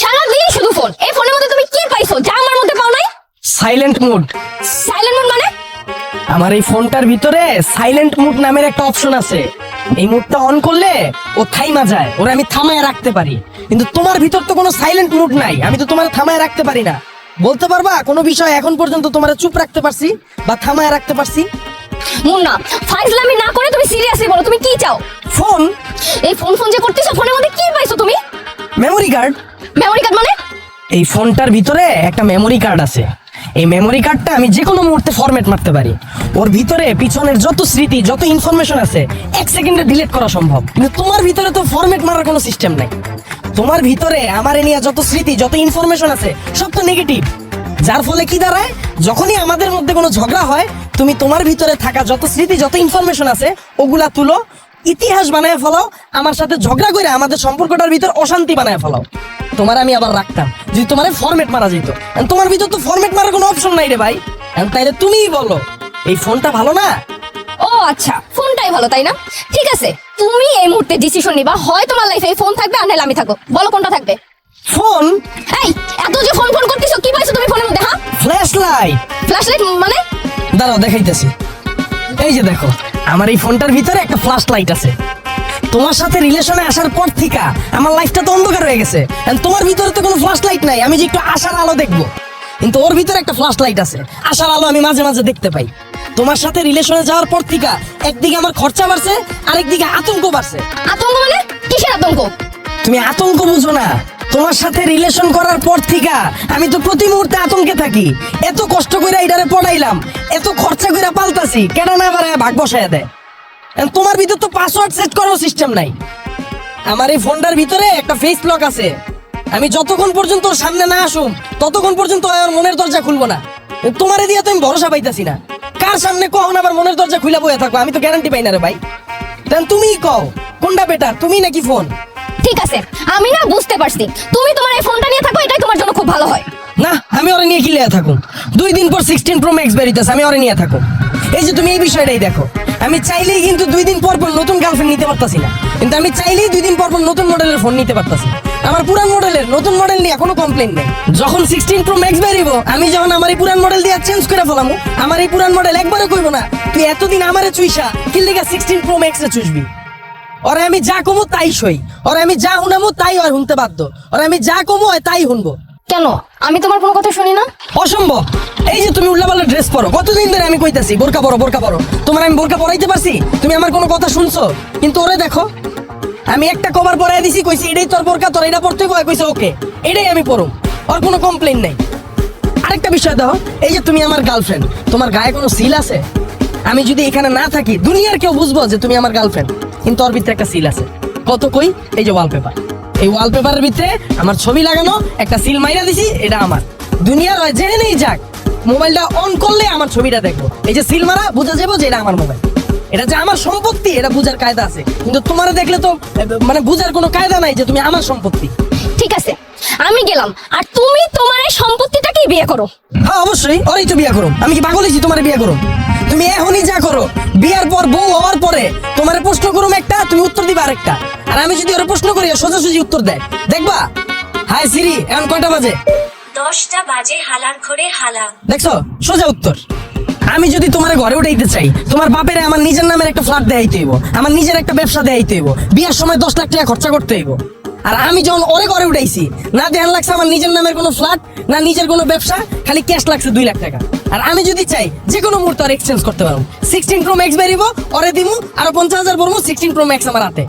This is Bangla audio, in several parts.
সারাদিন শুধু ফোন। এই ফোনের মধ্যে তুমি কি পাইছো যা আমার মধ্যে পাও নাই? Silent mode. সাইলেন্ট মোড মানে? আমার এই ফোনটার ভিতরে সাইলেন্ট মুড নামের একটা অপশন আছে। এই মুডটা অন করলে ও থাইমা যায়, ওরা আমি থামায় রাখতে পারি। কিন্তু তোমার ভিতর তো কোনো সাইলেন্ট মুড নাই, আমি তো তোমার থামায় রাখতে পারি না। বলতে পারবা কোনো বিষয় এখন পর্যন্ত তোমার চুপ রাখতে পারছি বা থামায় রাখতে পারছি? মুন্না, ফাইজলামি না করে তুমি সিরিয়াসলি বলো তুমি কি চাও? ফোন। এই ফোন ফোন যে করতেছো, ফোনের মধ্যে কি পাইছো তুমি? Memory card. মেমোরি কার্ড মানে? এই ফোনটার ভিতরে একটা মেমোরি কার্ড আছে। এই মেমোরি কার্ডটা আমি যে কোনো মুহূর্তে ফরম্যাট মারতে পারি। ওর ভিতরে পিছনের যত স্মৃতি, যত ইনফরমেশন আছে 1 সেকেন্ডে ডিলিট করা সম্ভব। কিন্তু তোমার ভিতরে তো ফরম্যাট মারার কোনো সিস্টেম নাই। তোমার ভিতরে আমার নিয়ে যত স্মৃতি, যত ইনফরমেশন আছে সব তো নেগেটিভ। যার ফলে কি দাঁড়ায়, যখনই আমাদের মধ্যে কোনো ঝগড়া হয়, তুমি তোমার ভিতরে থাকা যত স্মৃতি, যত ইনফরমেশন আছে ওগুলা তুলো, ইতিহাস বানায় ফেলাও, আমার সাথে ঝগড়া করে আমাদের সম্পর্কটার ভিতর অশান্তি বানায় ফেলাও। তোমার আমি আবার রাখতাম যদি তোমার ফরম্যাট মারা যেত। তোমার ভিতর তো ফরম্যাট মারার কোনো অপশন নাই রে ভাই। তাইলে তুমিই বলো এই ফোনটা ভালো না? ও আচ্ছা, ফোনটাই ভালো তাই না? ঠিক আছে, তুমি এই মুহূর্তে ডিসিশন নিবা, হয় তোমার লাইফে এই ফোন থাকবে আর নাহলে আমি থাকবো। বলো কোনটা থাকবে? ফোন। এই এত যে ফোন ফোন করতেছো, কি পাইছো তুমি ফোনের মধ্যে? হ্যাঁ, ফ্ল্যাশ লাইট। ফ্ল্যাশ লাইট মানে? দাঁড়াও দেখাইতেছি। এই যে দেখো, আমার এই ফোনটার ভিতরে একটা ফ্ল্যাশ লাইট আছে। তোমার সাথে রিলেশনে আসার পর থেকে আমার লাইফটা তো অন্ধকার হয়ে গেছে। তোমার ভিতরে তো কোনো ফ্ল্যাশ লাইট নাই, আমি যে একটু আশার আলো দেখবো। কিন্তু ওর ভিতরে একটা ফ্ল্যাশ লাইট আছে, আশার আলো আমি মাঝে মাঝে দেখতে পাই। তোমার সাথে রিলেশনে যাওয়ার পর থেকে একদিকে আমার খরচা বাড়ছে, আরেকদিকে আতঙ্ক বাড়ছে। আতঙ্ক মানে? কিসের আতঙ্ক? তুমি আতঙ্ক বুঝো না? তোমার সাথে রিলেশন করার পর থেকে আমি তো প্রতি মুহূর্তে আতঙ্কে থাকি। এত কষ্ট করে এটারে পড়াইলাম, এত খরচা করে পাল্টাছি, কেন না এবার ভাগ বসায় দেয়। তোমার ভিতর তো পাসওয়ার্ড সেট করার সিস্টেম নাই। আমার এই ফোনটার ভিতরে একটা ফেস লক আছে। আমি যতক্ষণ পর্যন্ত ওর সামনে না আসুম ততক্ষণ পর্যন্ত ওর মনের দরজা খুলবো না। তোমারে দিয়ে তো আমি ভরসা পাইতাছি না। কার সামনে কখন আবার মনের দরজা খুলে বয়ে থাকবো, আমি তো গ্যারান্টি পাই না রে ভাই। তুমিই কও কোনটা বেটার, তুমি নাকি ফোন? ঠিক আছে, আমি না বুঝতে পারছি, তুমি তোমার এই ফোনটা নিয়ে থাকো, এটাই তোমার জন্য খুব ভালো হয়। না, আমি ওরে নিয়ে কি লিয়া থাকুম? 2 দিন পর 16 Pro Max বেরিতেছে, আমি ওরে নিয়ে থাকুম। এই যে তুমি এই বিষয়টাই দেখো, আমি চাইলেই কিন্তু 2 দিন পর পর নতুন গার্লফ্রেন্ড নিতে পারতাছি না, কিন্তু আমি চাইলেই 2 দিন পর পর নতুন মডেলের ফোন নিতে পারতাছি। আমার পুরান মডেলের নতুন মডেল নিয়ে কোনো কমপ্লেইন নেই। যখন 16 Pro Max বেরিব, আমি যখন আমার এই পুরান মডেল দিয়ে চেঞ্জ করে ফেলামু, আমার এই পুরান মডেল একবারে কইব না তুই এতদিন আমারে চুইসা কি লিগা 16 Pro Max এ চুষবি। ওরে আমি যা কমু তাই সই, ওরে আমি যা হুনামু তাই আর শুনতে বাধ্য, ওরে আমি যা কমু হয় তাই শুনবো। কেন? আমি তোমার কোনো কথা শুনি না? অসম্ভব। এই যে তুমি উল্লাপাল্লা ড্রেস পরো, কতদিন ধরে আমি কইতাছি বোরকা পরো বোরকা পরো, তোমার আমি বোরকা পরাইতে পারছি? তুমি আমার কোনো কথা শুনছো? কিন্তু ওরে দেখো, আমি একটা কভার পরাই দিছি, কইছি এটাই তোর বোরকা, তোর এটা পরতে কয়, কইছে ওকে এটাই আমি পরো, ওর কোনো কমপ্লেইন নাই। আরেকটা বিষয় দেখো, এই যে তুমি আমার গার্লফ্রেন্ড, তোমার গায়ে কোনো সিল আছে? আমি যদি এখানে না থাকি দুনিয়ার কেউ বুঝবো যে তুমি আমার গার্লফ্রেন্ড, কিন্তু ওর ভিতরে একটা সিল আছে। কত কই? এই যে ওয়ালপেপার, এই ওয়ালপেপারের ভিতরে আমার ছবি লাগানো একটা সিল মাইরা দিছি, এটা আমার। দুনিয়ার হয় জেনে নেই যাক, মোবাইলটা অন করলে আমার ছবিটা দেখবো, এই যে সিল মারা, বুঝা যাবো যে এটা আমার মোবাইল, এটা যে আমার সম্পত্তি, এটা বুঝার কায়দা আছে। কিন্তু তোমার দেখলে তো মানে বুঝার কোনো কায়দা নাই যে তুমি আমার সম্পত্তি। ঠিক আছে, আমি গেলাম, আর তুমি তোমার এই সম্পত্তিটাকেই বিয়ে করো। হ্যাঁ অবশ্যই, ওরই তো বিয়ে করো। আমি কি পাগল হইছি তোমার বিয়ে করো? তুমি এখনই যা করো, বিয়ার পর বউ হওয়ার পরে তোমার প্রশ্ন করুম একটা, তুমি উত্তর দিবা আরেকটা। আর আমি যদি ওরা প্রশ্ন করি সোজাসুজি উত্তর দেয়, দেখবা। হাই সিরি, এখন কয়টা বাজে? 10টা বাজে, হালার ঘরে হালা। দেখছো, সোজা উত্তর। আমি যদি তোমার ঘরে উঠাইতে চাই, তোমার বাপের আমার নিজের নামের একটা ফ্ল্যাট দেয়াইতে হইব, আমার নিজের একটা ব্যবসা দেয়াইতে হইব, বিয়ার সময় 10 লাখ টাকা খরচা করতে হইব। আর আমি যখন ওরে ঘরে উঠাইছি, না ধ্যান লাগছে আমার নিজের নামের কোনো ফ্ল্যাট, না নিজের কোনো ব্যবসা, খালি ক্যাশ লাগছে 2 লাখ টাকা। আর আমি যদি চাই যে কোনো মুহূর্তে আর এক্সচেঞ্জ করতে পারবো। 16 Pro Max বেরিব, ওরে দিমু, আরো 50,000 পড়বো, 16 Pro Max আমার হাতে।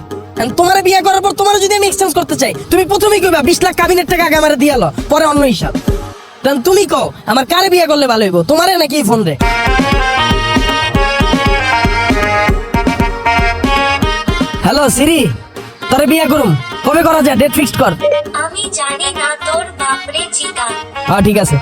তোমার বিয়ে করার পর তোমার যদি আমি এক্সচেঞ্জ করতে চাই, তুমি প্রথমেই কইবা 20 লাখ কাবিনের টাকা আগে আমার দিয়ালো, পরে অন্য হিসাব। তুমি কও আমার কারে বিয়ে করলে ভালো হইব, তোমারে নাকি এই ফোন রে? হ্যালো সিরি, তোরে বিয়ে করুম, কবে করা যায়? ডেট ফিক্সড কর। আমি জানি না তোর বাপরে জিতা। হ্যাঁ ঠিক আছে।